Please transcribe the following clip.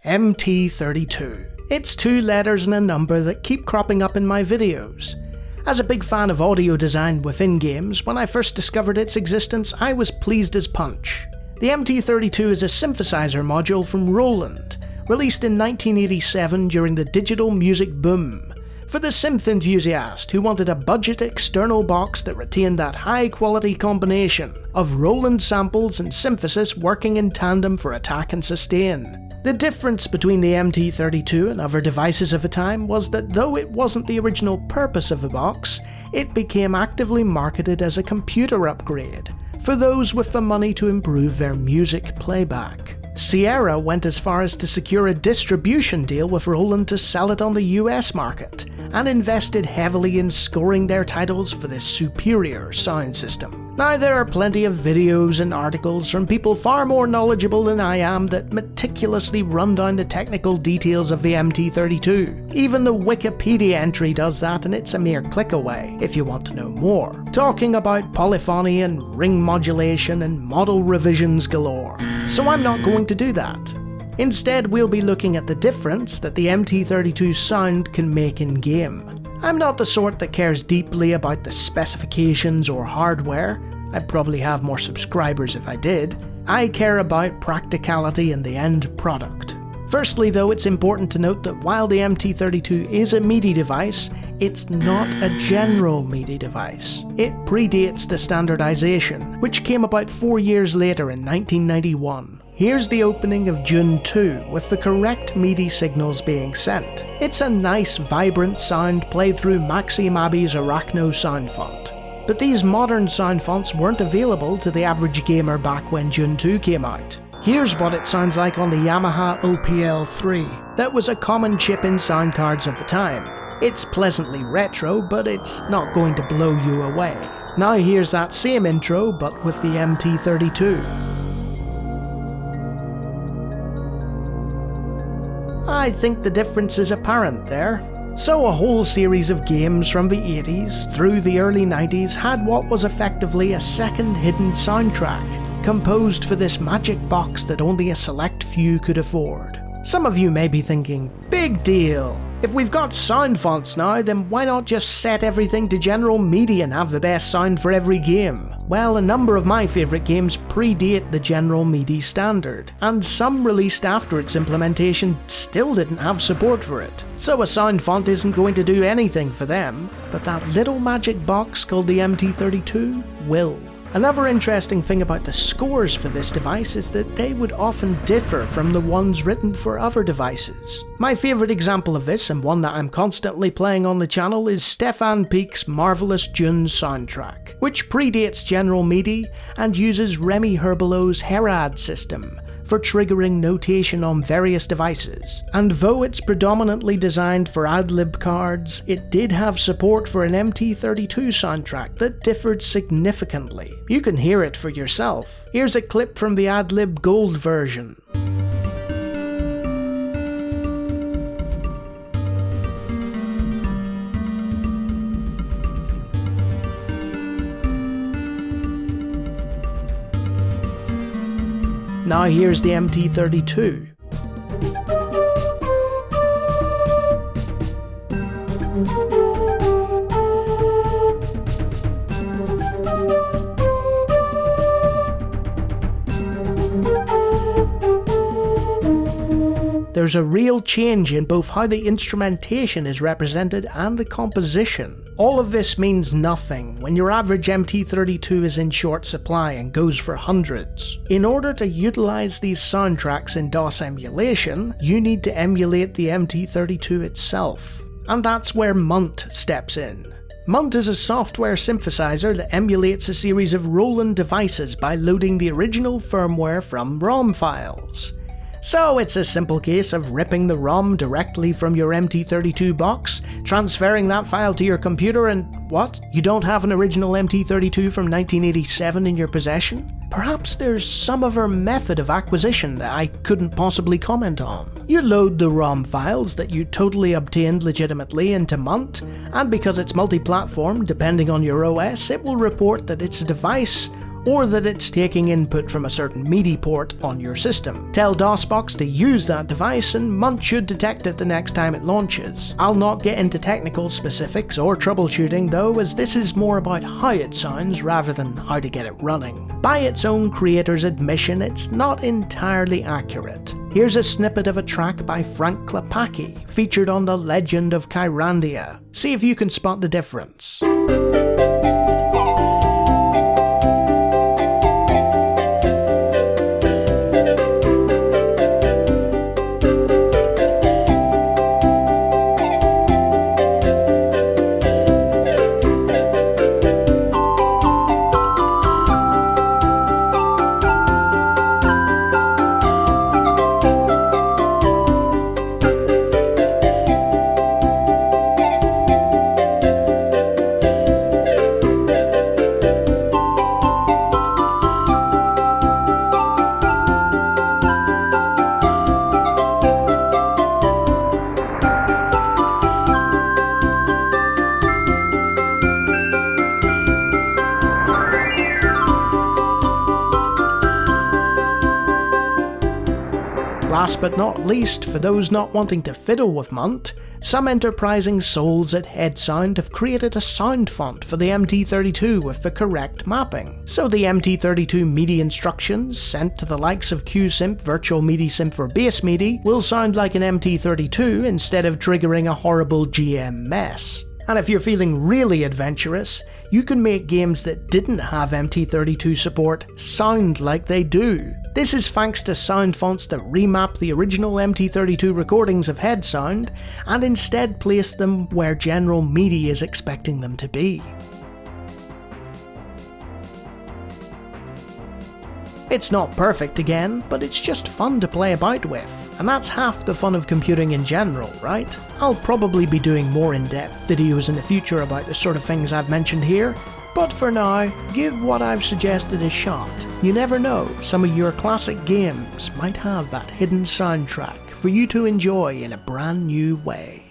MT-32. It's 2 letters and a number that keep cropping up in my videos. As a big fan of audio design within games, when I first discovered its existence, I was pleased as punch. The MT-32 is a synthesizer module from Roland, released in 1987 during the digital music boom, for the synth enthusiast who wanted a budget external box that retained that high-quality combination of Roland samples and synthesis working in tandem for attack and sustain. The difference between the MT-32 and other devices of the time was that though it wasn't the original purpose of the box, it became actively marketed as a computer upgrade for those with the money to improve their music playback. Sierra went as far as to secure a distribution deal with Roland to sell it on the US market, and invested heavily in scoring their titles for this superior sound system. Now, there are plenty of videos and articles from people far more knowledgeable than I am that meticulously run down the technical details of the MT-32. Even the Wikipedia entry does that, and it's a mere click away if you want to know more, talking about polyphony and ring modulation and model revisions galore. So I'm not going to do that. Instead, we'll be looking at the difference that the MT-32 sound can make in-game. I'm not the sort that cares deeply about the specifications or hardware. I'd probably have more subscribers if I did. I care about practicality and the end product. Firstly though, it's important to note that while the MT-32 is a MIDI device, it's not a general MIDI device. It predates the standardization, which came about 4 years later in 1991. Here's the opening of Dune 2 with the correct MIDI signals being sent. It's a nice, vibrant sound played through Maxime Abbey's Arachno sound font. But these modern sound fonts weren't available to the average gamer back when Dune 2 came out. Here's what it sounds like on the Yamaha OPL3. That was a common chip in sound cards of the time. It's pleasantly retro, but it's not going to blow you away. Now here's that same intro, but with the MT-32. I think the difference is apparent there. So a whole series of games from the 80s through the early 90s had what was effectively a second hidden soundtrack, composed for this magic box that only a select few could afford. Some of you may be thinking, big deal. If we've got sound fonts now, then why not just set everything to general MIDI and have the best sound for every game? Well, a number of my favourite games predate the general MIDI standard, and some released after its implementation still didn't have support for it. So a sound font isn't going to do anything for them, but that little magic box called the MT-32 will. Another interesting thing about the scores for this device is that they would often differ from the ones written for other devices. My favourite example of this, and one that I'm constantly playing on the channel, is Stefan Peek's marvellous Dune soundtrack, which predates general MIDI and uses Remy Herbelot's Herad system for triggering notation on various devices. And though it's predominantly designed for ad-lib cards, it did have support for an MT-32 soundtrack that differed significantly. You can hear it for yourself. Here's a clip from the ad-lib gold version. Now here's the MT-32. There's a real change in both how the instrumentation is represented and the composition. All of this means nothing when your average MT-32 is in short supply and goes for hundreds. In order to utilize these soundtracks in DOS emulation, you need to emulate the MT-32 itself. And that's where Munt steps in. Munt is a software synthesizer that emulates a series of Roland devices by loading the original firmware from ROM files. So it's a simple case of ripping the ROM directly from your MT-32 box, transferring that file to your computer, and what? You don't have an original MT-32 from 1987 in your possession? Perhaps there's some other method of acquisition that I couldn't possibly comment on. You load the ROM files that you totally obtained legitimately into Munt, and because it's multi-platform, depending on your OS, it will report that it's a device or that it's taking input from a certain MIDI port on your system. Tell DOSBox to use that device and Munt should detect it the next time it launches. I'll not get into technical specifics or troubleshooting though, as this is more about how it sounds rather than how to get it running. By its own creator's admission, it's not entirely accurate. Here's a snippet of a track by Frank Klepacki, featured on The Legend of Kyrandia. See if you can spot the difference. Last but not least, for those not wanting to fiddle with Munt, some enterprising souls at Hedsound have created a sound font for the MT-32 with the correct mapping. So the MT-32 MIDI instructions, sent to the likes of QSynth Virtual MIDI Synth for bass MIDI, will sound like an MT-32 instead of triggering a horrible GM mess. And if you're feeling really adventurous, you can make games that didn't have MT-32 support sound like they do. This is thanks to sound fonts that remap the original MT-32 recordings of Hedsound and instead place them where general MIDI is expecting them to be. It's not perfect again, but it's just fun to play about with, and that's half the fun of computing in general, right? I'll probably be doing more in-depth videos in the future about the sort of things I've mentioned here, but for now, give what I've suggested a shot. You never know, some of your classic games might have that hidden soundtrack for you to enjoy in a brand new way.